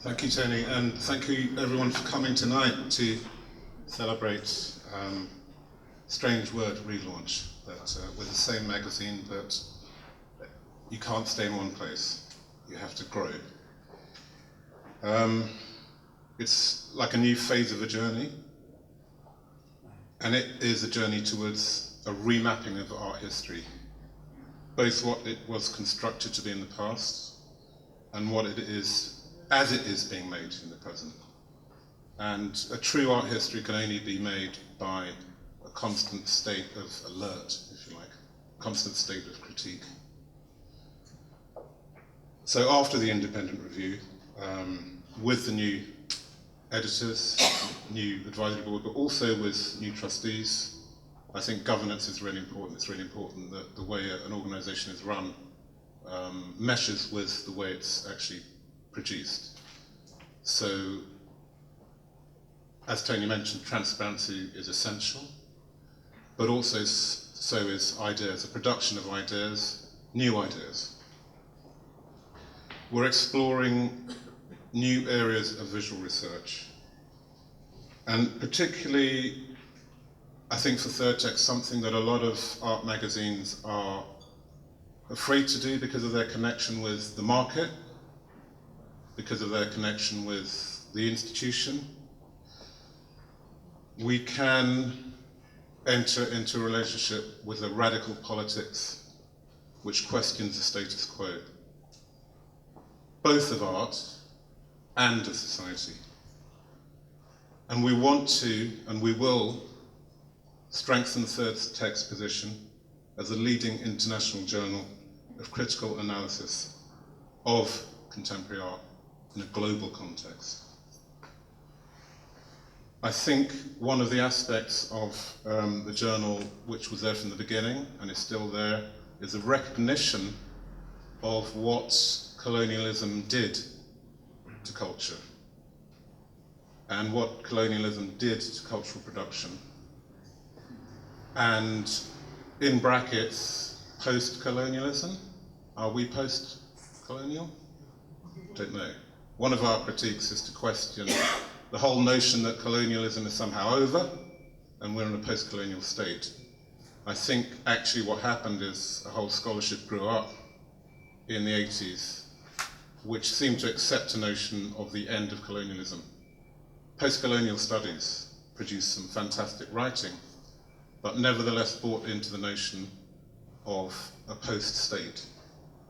Thank you, Tony, and thank you everyone for coming tonight to celebrate strange word, Relaunch, that we're the same magazine, but you can't stay in one place. You have to grow. It's like a new phase of a journey, and it is a journey towards a remapping of art history, both what it was constructed to be in the past and what it is as it is being made in the present. And a true art history can only be made by a constant state of alert, if you like, a constant state of critique. So after the independent review, with the new editors, new advisory board, but also with new trustees, I think governance is really important. It's really important that the way an organisation is run meshes with the way it's actually produced. So, as Tony mentioned, transparency is essential, but also so is ideas, a production of ideas, new ideas. We're exploring new areas of visual research, and particularly, I think for Third Text, something that a lot of art magazines are afraid to do because of their connection with the market, because of their connection with the institution. We can enter into a relationship with a radical politics which questions the status quo, both of art and of society. And we want to, and we will, strengthen the Third Text position as a leading international journal of critical analysis of contemporary art in a global context. I think one of the aspects of the journal, which was there from the beginning and is still there, is a recognition of what colonialism did to culture and what colonialism did to cultural production. And in brackets, post-colonialism. Are we post-colonial? Don't know. One of our critiques is to question the whole notion that colonialism is somehow over and we're in a post-colonial state. I think actually what happened is a whole scholarship grew up in the 80s which seemed to accept a notion of the end of colonialism. Post-colonial studies produced some fantastic writing, but nevertheless bought into the notion of a post-state.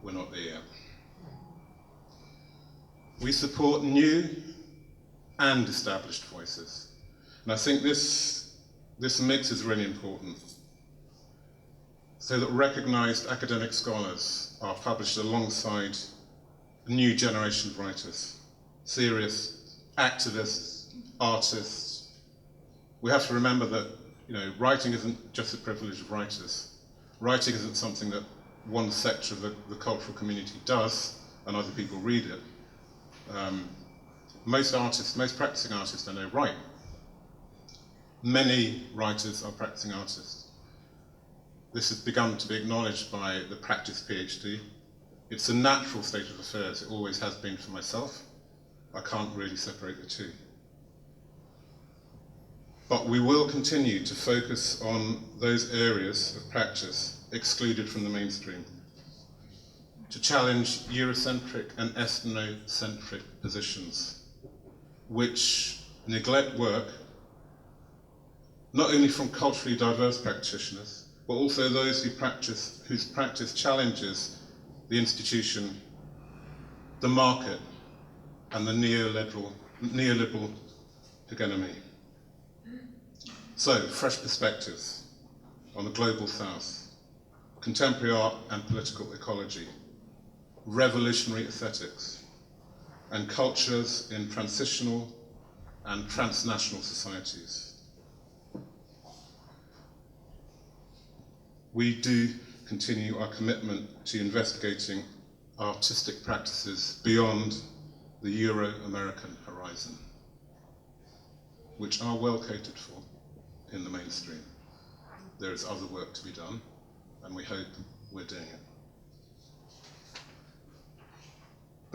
We're not there yet. We support new and established voices. And I think this mix is really important, so that recognized academic scholars are published alongside a new generation of writers, serious activists, artists. We have to remember that writing isn't just the privilege of writers. Writing isn't something that one sector of the cultural community does and other people read it. Most artists, most practicing artists I know write. Many writers are practicing artists. This has begun to be acknowledged by the practice PhD. It's a natural state of affairs. It always has been for myself. I can't really separate the two. But we will continue to focus on those areas of practice excluded from the mainstream, to challenge Eurocentric and ethnocentric positions, which neglect work, not only from culturally diverse practitioners, but also those whose practice challenges the institution, the market, and the neoliberal hegemony. So, fresh perspectives on the global south, contemporary art and political ecology, revolutionary aesthetics, and cultures in transitional and transnational societies. We do continue our commitment to investigating artistic practices beyond the Euro-American horizon, which are well catered for in the mainstream. There is other work to be done, and we hope we're doing it.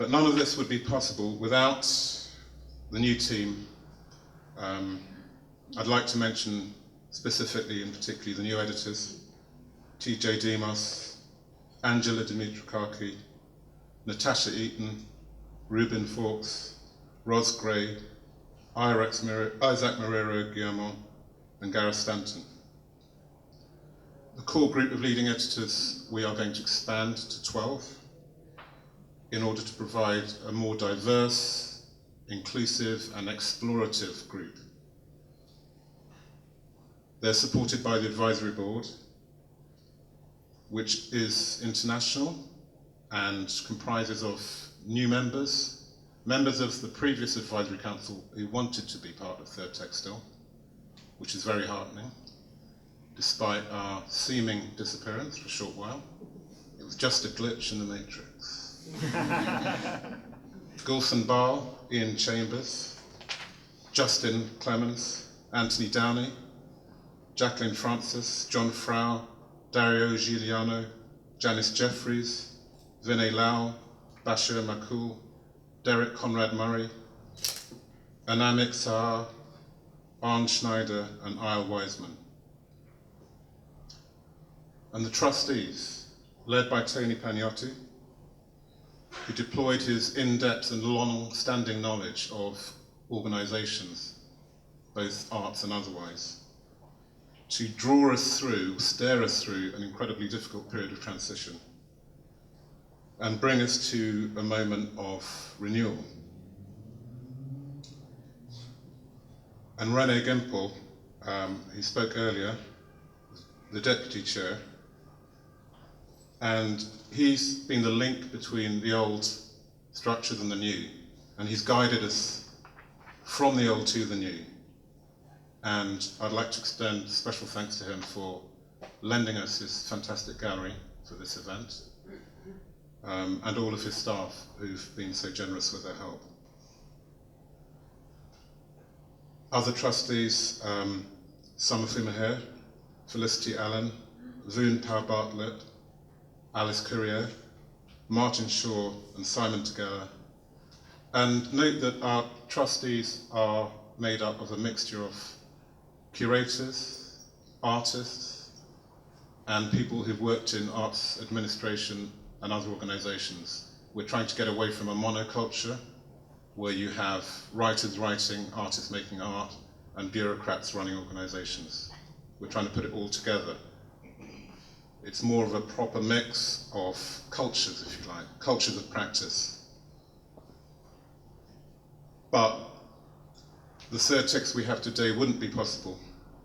But none of this would be possible without the new team. I'd like to mention specifically and particularly the new editors, TJ Demos, Angela Dimitrakaki, Natasha Eaton, Ruben Fawkes, Ros Gray, Isaac Marrero Guillamon, and Gareth Stanton. The core group of leading editors we are going to expand to 12 in order to provide a more diverse, inclusive, and explorative group. They're supported by the advisory board, which is international and comprises of new members, members of the previous advisory council who wanted to be part of Third Text still, which is very heartening, despite our seeming disappearance for a short while. It was just a glitch in the matrix. Gulson Barr, Ian Chambers, Justin Clemens, Anthony Downey, Jacqueline Francis, John Frau, Dario Giuliano, Janice Jeffries, Vinay Lau, Bashir Makul, Derek Conrad Murray, Anamik Sahar, Arne Schneider, and Isle Wiseman. And the trustees, led by Tony Pagnotti, who deployed his in-depth and long-standing knowledge of organizations, both arts and otherwise, to draw us through, steer us through an incredibly difficult period of transition and bring us to a moment of renewal. And René Gimpel, who spoke earlier, the deputy chair, and he's been the link between the old structures and the new, and he's guided us from the old to the new. And I'd like to extend special thanks to him for lending us his fantastic gallery for this event, and all of his staff who've been so generous with their help. Other trustees, some of whom are here, Felicity Allen, Voon Power Bartlett, Alice Courier, Martin Shaw, and Simon Tagara. And note that our trustees are made up of a mixture of curators, artists, and people who've worked in arts administration and other organizations. We're trying to get away from a monoculture where you have writers writing, artists making art, and bureaucrats running organizations. We're trying to put it all together. It's more of a proper mix of cultures, if you like, cultures of practice. But the third text we have today wouldn't be possible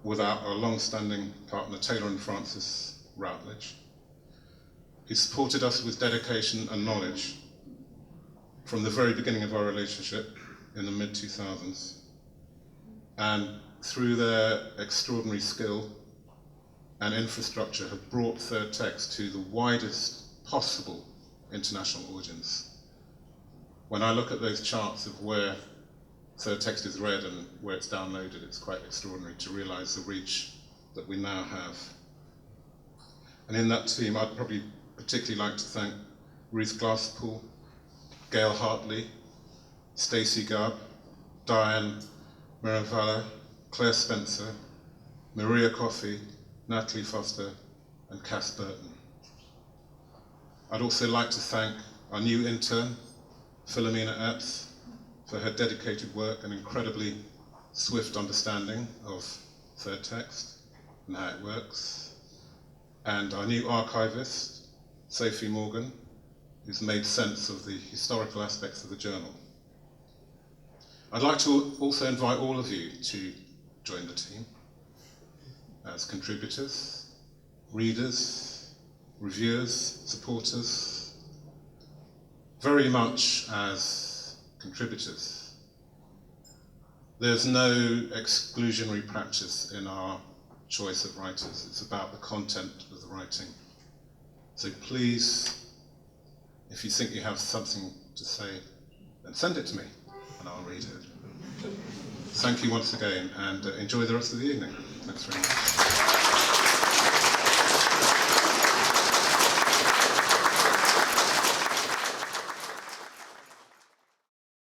without our long-standing partner, Taylor and Francis Routledge, who supported us with dedication and knowledge from the very beginning of our relationship in the mid-2000s. And through their extraordinary skill and infrastructure have brought Third Text to the widest possible international audience. When I look at those charts of where Third Text is read and where it's downloaded, it's quite extraordinary to realize the reach that we now have. And in that team, I'd probably particularly like to thank Ruth Glasspool, Gail Hartley, Stacey Gubb, Diane Miravala, Claire Spencer, Maria Coffey, Natalie Foster, and Cass Burton. I'd also like to thank our new intern, Philomena Epps, for her dedicated work and incredibly swift understanding of Third Text and how it works. And our new archivist, Sophie Morgan, who's made sense of the historical aspects of the journal. I'd like to also invite all of you to join the team as contributors, readers, reviewers, supporters, very much as contributors. There's no exclusionary practice in our choice of writers. It's about the content of the writing. So please, if you think you have something to say, then send it to me and I'll read it. Thank you once again and enjoy the rest of the evening. Thanks very much.